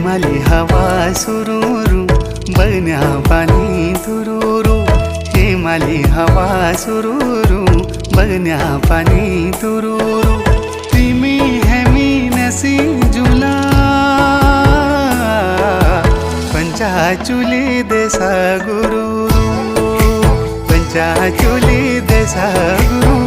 हेमाली हवा सुरूरू बन्या पाणी तुरूरू हेमाली हवा सुरूरू बन्या पाणी तुरूरू तिमी हेमी नसी जुला पंचाचुली देसा गुरूरू पंचाचुली देसा गुरू